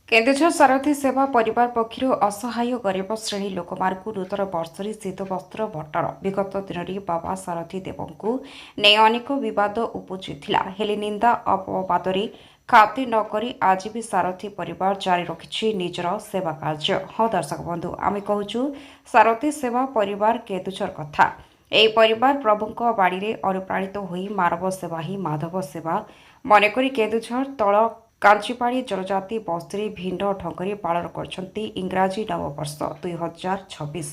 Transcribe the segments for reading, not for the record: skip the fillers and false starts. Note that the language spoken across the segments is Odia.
କେନ୍ଦୁଝର ସାରଥୀ ସେବା ପରିବାର ପକ୍ଷରୁ ଅସହାୟ ଗରିବ ଶ୍ରେଣୀ ଲୋକମାନଙ୍କୁ ନୂତନ ବର୍ଷରେ ଶୀତବସ୍ତ୍ର ବଣ୍ଟନ। ବିଗତ ଦିନରେ ବାବା ସାରଥୀ ଦେବଙ୍କୁ ନେଇ ଅନେକ ବିବାଦ ଉପୁଜିଥିଲା, ହେଲେ ନିନ୍ଦା ଅପବାଦରେ ଖାତିର ନ କରି ଆଜି ବି ସାରଥୀ ପରିବାର ଜାରି ରଖିଛି ନିଜର ସେବା କାର୍ଯ୍ୟ। ହଁ ଦର୍ଶକ ବନ୍ଧୁ, ଆମେ କହୁଛୁ ସାରଥୀ ସେବା ପରିବାର କେନ୍ଦୁଝର କଥା। ଏହି ପରିବାର ପ୍ରଭୁଙ୍କ ବାଣୀରେ ଅନୁପ୍ରାଣିତ ହୋଇ ମାନବ ସେବା ହିଁ ମାଧବ ସେବା ମନେକରି କେନ୍ଦୁଝର ତଳ କାଞ୍ଚିପାଡ଼ି ଜନଜାତି ବସ୍ତିରେ ଭିନ୍ନ ଢଙ୍ଗରେ ପାଳନ କରୁଛନ୍ତି ଇଂରାଜୀ ନବବର୍ଷ 2026।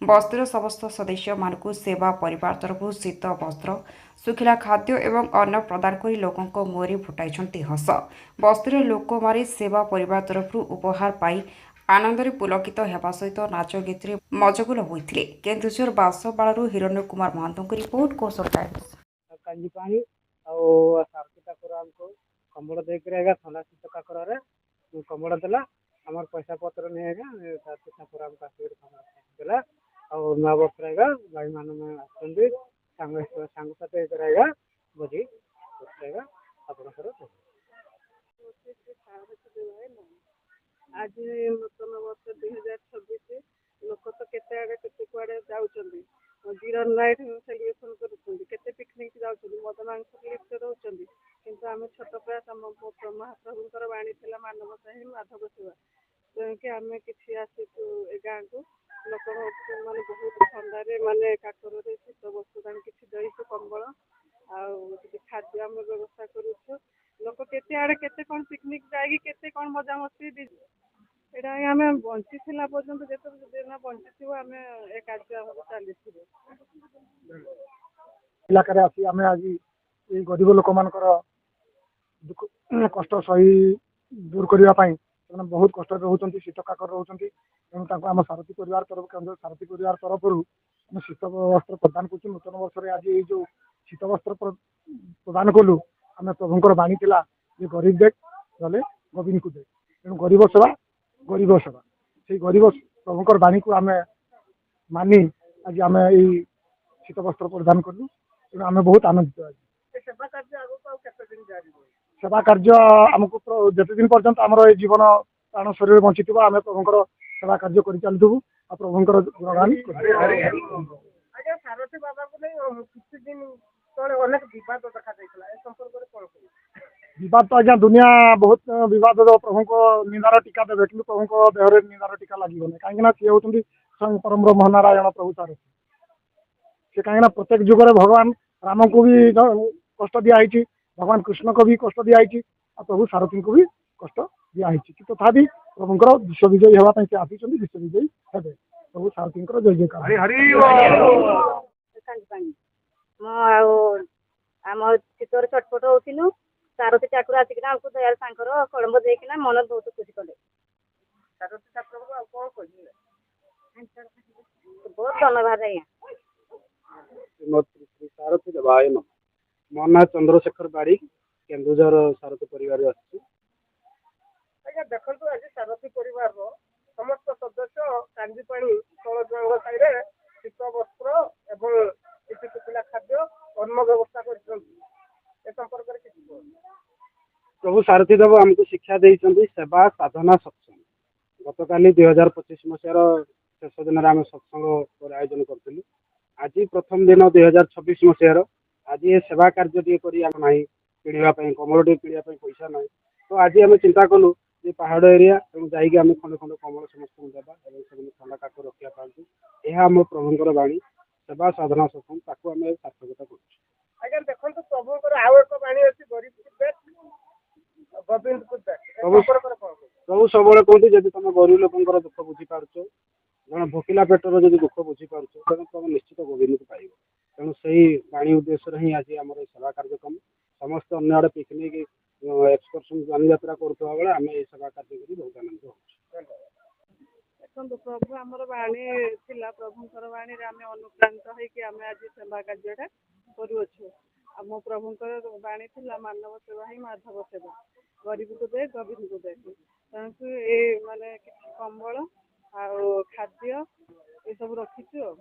ବସ୍ତିର ସମସ୍ତ ସଦସ୍ୟମାନଙ୍କୁ ସେବା ପରିବାର ତରଫରୁ ଶୀତ ବସ୍ତ୍ର, ଶୁଖିଲା ଖାଦ୍ୟ ଏବଂ ଅନ୍ନ ପ୍ରଦାନ କରି ଲୋକଙ୍କ ମୁହଁରେ ଫୁଟାଇଛନ୍ତି ହସ। ବସ୍ତିର ଲୋକମାନେ ସେବା ପରିବାର ତରଫରୁ ଉପହାର ପାଇ ଆନନ୍ଦରେ ପୁଲକିତ ହେବା ସହିତ ନାଚ ଗୀତରେ ମଜଗୁଲ ହୋଇଥିଲେ। କେନ୍ଦୁଝର ବାଂଶପାଳରୁ ହିରଣ୍ୟ କୁମାର ମହାନ୍ତଙ୍କ ରିପୋର୍ଟ, କୌଶଳ ଟାଇମ୍ସ। କାଞ୍ଜି ପାଣି ଆଉ ସାରଥୀ ଠାକୁର ଆମକୁ କମ୍ବଳ ଦେଇକରି ଆଜ୍ଞା ଥଣ୍ଡା ଶୀତ କାକରରେ କମ୍ବଳ ଦେଲା। ଆମର ପଇସା ପତ୍ର ନେଇ ଆଜ୍ଞା ସାରଥୀ ଠାକୁର ଆମକୁ ଆସିକରି କମ୍ବଳ ଦେଲା। ଆଉ ନୂଆ ବର୍ଷରେ ଆଜ୍ଞା ଭାଇମାନେ ଆସୁଛନ୍ତି ସାଙ୍ଗସାଥି ହେଇକରି ଆଜ୍ଞା ଭୋଜି କରୁଛି ଆଜ୍ଞା ଆପଣଙ୍କର। ଆଜି ନୂତନ ବର୍ଷ 2026 ଲୋକ ତ କେତେ ଆଡ଼େ କେତେ କୁଆଡ଼େ ଯାଉଛନ୍ତି, ଜିରୋ ନାଇଟ୍ ସେଲିବ୍ରେସନ୍ କରୁଛନ୍ତି, କେତେ ପିକନିକ୍ ଯାଉଛନ୍ତି, ମଦ ମାଂସରେ ଲିପ୍ତ ରହୁଛନ୍ତି। କିନ୍ତୁ ଆମେ ଛୋଟ ପ୍ରୟାସ ମହାପ୍ରଭୁଙ୍କର ବାଣୀ ଥିଲା ମାନବତା ହିଁ ମାଧବ ସେବା, ତେଣୁକି ଆମେ କିଛି ଆସିଛୁ ଏ ଗାଁକୁ। ଲୋକଙ୍କୁ ମାନେ ବହୁତ ଥଣ୍ଡାରେ ମାନେ କାକରରେ ଶୀତ ବସ୍ତ୍ର ତାଙ୍କୁ କିଛି ଦେଇଛୁ, କମ୍ବଳ ଆଉ କିଛି ଖାଦ୍ୟ ଆମେ ବ୍ୟବସ୍ଥା କରୁଛୁ। ଲୋକ କେତେ ଆଡ଼େ କେତେ କ'ଣ ପିକନିକ୍ ଯାଇକି କେତେ କ'ଣ ମଜାମସ୍ତି ଏଇଟା ଆମେ ବଞ୍ଚିଥିଲା ପର୍ଯ୍ୟନ୍ତ ଯେତେବେଳେ ଦିନ ବଞ୍ଚିଥିବ ଆମେ ଏ କାର୍ଯ୍ୟ ଆମର ଚାଲିଥିବ। ଇଲାକାରେ ଆସି ଆମେ ଆଜି ଏଇ ଗରିବ ଲୋକମାନଙ୍କର ଦୁଃଖ କଷ୍ଟ ସହି ଦୂର କରିବା ପାଇଁ ସେମାନେ ବହୁତ କଷ୍ଟରେ ରହୁଛନ୍ତି, ଶୀତ କାକର ରହୁଛନ୍ତି। ତେଣୁ ତାଙ୍କୁ ଆମ ସାରଥୀ ପରିବାର ତରଫରୁ ସାରଥୀ ପରିବାର ତରଫରୁ ଆମେ ଶୀତ ବସ୍ତ୍ର ପ୍ରଦାନ କରୁଛୁ। ନୂତନ ବର୍ଷରେ ଆଜି ଏଇ ଯେଉଁ ଶୀତ ବସ୍ତ୍ର ପ୍ରଦାନ କଲୁ, ଆମେ ପ୍ରଭୁଙ୍କର ବାଣୀ ଥିଲା ଯେ ଗରିବ ଦେଖ ଗଲେ ଗୋବିନ୍ଦକୁ ଦେଖ। ତେଣୁ ଗରିବ ସେବା ସେଇ ଗରିବ ପ୍ରଭୁଙ୍କର ବାଣୀକୁ ଆମେ ମାନି ଆଜି ଆମେ ଏଇ ଶୀତ ବସ୍ତ୍ର ପ୍ରଦାନ କଲୁ। ତେଣୁ ଆମେ ବହୁତ ଆନନ୍ଦିତ। ଆଜି ସେବା କାର୍ଯ୍ୟ ଆଗକୁ ଆଉ କେତେ ଦିନ ଜାରି ରହିବ? ସେବା କାର୍ଯ୍ୟ ଆମକୁ ଯେତେ ଦିନ ପର୍ଯ୍ୟନ୍ତ ଆମର ଏଇ ଜୀବନ ପ୍ରାଣ ଶରୀରରେ ବଞ୍ଚିଥିବ ଆମେ ପ୍ରଭୁଙ୍କର ସେବା କାର୍ଯ୍ୟ କରିଚାଲିଥିବୁ ଆଉ ପ୍ରଭୁଙ୍କର ଗୁଣଗାନ କରିବୁ। ଆଜ୍ଞା, ସାରଥୀ ବାବାଙ୍କୁ ନେଇ କିଛି ଦିନ ତଳେ ଅନେକ ବିବାଦ ଦେଖାଯାଇଥିଲା, ଏ ସମ୍ପର୍କରେ କ'ଣ କହିବେ? ବିବାଦ ତ ଆଜ୍ଞା ଦୁନିଆ ବହୁତ ବିବାଦ ପ୍ରଭୁଙ୍କ ନିନ୍ଦାର ଟୀକା ଦେବେ, କିନ୍ତୁ ପ୍ରଭୁଙ୍କ ଦେହରେ ନିନ୍ଦାର ଟୀକା ଲାଗିବନି। କାହିଁକି ନା ସିଏ ହେଉଛନ୍ତି ସ୍ୱୟଂ ପରମ ବ୍ରହ୍ମନାରାୟଣ ପ୍ରଭୁ ସାରଥୀ। ସେ କାହିଁକି ନା ପ୍ରତ୍ୟେକ ଯୁଗରେ ଭଗବାନ ରାମଙ୍କୁ ବି କଷ୍ଟ ଦିଆହେଇଛି, ଭଗବାନ କୃଷ୍ଣଙ୍କୁ ବି କଷ୍ଟ ଦିଆହେଇଛି, ଆଉ ପ୍ରଭୁ ସାରଥୀଙ୍କୁ ବି କଷ୍ଟ ଦିଆହେଇଛି। କିନ୍ତୁ ତଥାପି ପ୍ରଭୁଙ୍କର ବିଶ୍ୱ ବିଜୟୀ ହେବା ପାଇଁ ସେ ଆସିଛନ୍ତି, ବିଶ୍ୱ ବିଜୟୀ ହେବେ। ପ୍ରଭୁ ସାରଥୀଙ୍କର ଜୟ ଜୟକାର। ମୁଁ ଆଉ ଆମ ଶୀତରେ ଛଟପଟ ହଉଥିଲୁ, ସାରଥୀ ଠାକୁର ଆସିକିନା ଆମକୁ ଦୟାଳ ତାଙ୍କର କଳମ୍ବ ଦେଇକିନା ମନ ବହୁତ ଖୁସି କଲେ। ସାରଥୀ ଠାକୁରଙ୍କୁ ଆଉ କ'ଣ କହିଲେ? ବହୁତ ଧନ୍ୟବାଦ ଆଜ୍ଞା। ଶ୍ରୀ ସାରଥୀ ଦେବାୟ ନମଃ। ମୋ ନାଁ ଚନ୍ଦ୍ରଶେଖର ବାଡ଼ି, କେନ୍ଦୁଝର ସାରଥୀ ପରିବାରରୁ ଆସିଛି। ଆଜ୍ଞା ଦେଖନ୍ତୁ, ଆଜି ସାରଥୀ ପରିବାରର ସମସ୍ତ ସଦସ୍ୟ କାଞ୍ଜିପାଣି ତଳଜଙ୍ଗ ସାହିରେ ଶୀତ ବସ୍ତ୍ର ଏବଂ କିଛି ଶୁଖିଲା ଖାଦ୍ୟ ଅନ୍ନ ବ୍ୟବସ୍ଥା କରିଛନ୍ତି। ଏ ସମ୍ପର୍କରେ କିଛି କୁହନ୍ତୁ। ପ୍ରଭୁ ସାରଥୀ ଦେବ ଆମକୁ ଶିକ୍ଷା ଦେଇଛନ୍ତି ସେବା, ସାଧନା, ସତ୍ସଙ୍ଗ। ଗତକାଲି 2025 ମସିହାର ଶେଷ ଦିନରେ ଆମେ ସତ୍ସଙ୍ଗ ଆୟୋଜନ କରିଥିଲୁ। ଆଜି ପ୍ରଥମ ଦିନ 2026 ମସିହାର। ଆଜି ଏ ସେବା କାର୍ଯ୍ୟ ଟିକେ କରି ଆମେ ନାହିଁ କିଣିବା ପାଇଁ, କମଳ ଟିକେ କିଣିବା ପାଇଁ ପଇସା ନାହିଁ। ତ ଆଜି ଆମେ ଚିନ୍ତା କଲୁ ଯେ ପାହାଡ଼ ଏରିଆ, ତେଣୁ ଯାଇକି ଆମେ ଖଣ୍ଡେ ଖଣ୍ଡେ କମଳ ସମସ୍ତଙ୍କୁ ଦେବା ଏବଂ ସେମାନେ ଥଣ୍ଡା କାକ ରକ୍ଷା ପାଆନ୍ତୁ। ଏହା ଆମ ପ୍ରଭୁଙ୍କର ବାଣୀ, ସେବା, ସାଧନା, ସତ୍ସଙ୍ଗ, ତାକୁ ଆମେ ସାର୍ଥକତା କରୁଛୁ। ଆଜ୍ଞା ଦେଖନ୍ତୁ, ପ୍ରଭୁଙ୍କର ଆଉ ଏକ ବାଣୀ ଅଛି, ଗରିବକୁ ଦେଖ ଗୋବିନ୍ଦକୁ ଦେଖ। ପ୍ରଭୁ ସବୁବେଳେ କୁହନ୍ତି ଯଦି ତମେ ଗରିବ ଲୋକଙ୍କର ଦୁଃଖ ବୁଝିପାରୁଛ, ଜଣେ ଭୋକିଲା ପେଟର ଯଦି ଦୁଃଖ ବୁଝିପାରୁଛ, ତେଣୁ ତମେ ନିଶ୍ଚିତ ଗୋବିନ୍ଦକୁ ପାଇବ। ତେଣୁ ସେଇ ବାଣୀ ଉଦ୍ଦେଶ୍ୟରେ ହିଁ ଆଜି ଆମର ଏ ସେବା କାର୍ଯ୍ୟକ୍ରମ। ସମସ୍ତେ ଅନ୍ୟ ଆଡ଼େ ପିକନିକ୍ ଏକ୍ସକର୍ସନ ଯାତ୍ରା କରୁଥିବା ବେଳେ ଆମେ এই ସେବା କାର୍ଯ୍ୟ କରି ବହୁତ ଆନନ୍ଦ ହେଉଛୁ। ଦେଖନ୍ତୁ, ପ୍ରଭୁ ଆମର ବାଣୀ ଥିଲା, ପ୍ରଭୁଙ୍କର ବାଣୀରେ ଆମେ ଅନୁପ୍ରାଣିତ ହେଇକି ଆମେ ଆଜି ସେବା କାର୍ଯ୍ୟଟା କରୁଅଛୁ। ଆମ ପ୍ରଭୁଙ୍କର ବାଣୀ ଥିଲା ମାନବ ସେବା ହିଁ ମାଧବ ସେବା, ଗରିବକୁ ଦେ ଗୋବିନ୍ଦକୁ ଦେ। ତେଣୁ ଏ ମାନେ କିଛି କମ୍ବଳ ଆଉ ଖାଦ୍ୟ ଏସବୁ ରଖିଛୁ ଆଉ।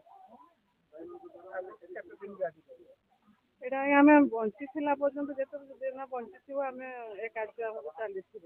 ଏଇଟା ଆମେ ବଞ୍ଚିଥିଲା ପର୍ଯ୍ୟନ୍ତ ଯେତେବେଳେ ଦିନ ବଞ୍ଚିଥିବ ଆମେ ଏ କାର୍ଯ୍ୟ ଆମର ଚାଲିଥିବ।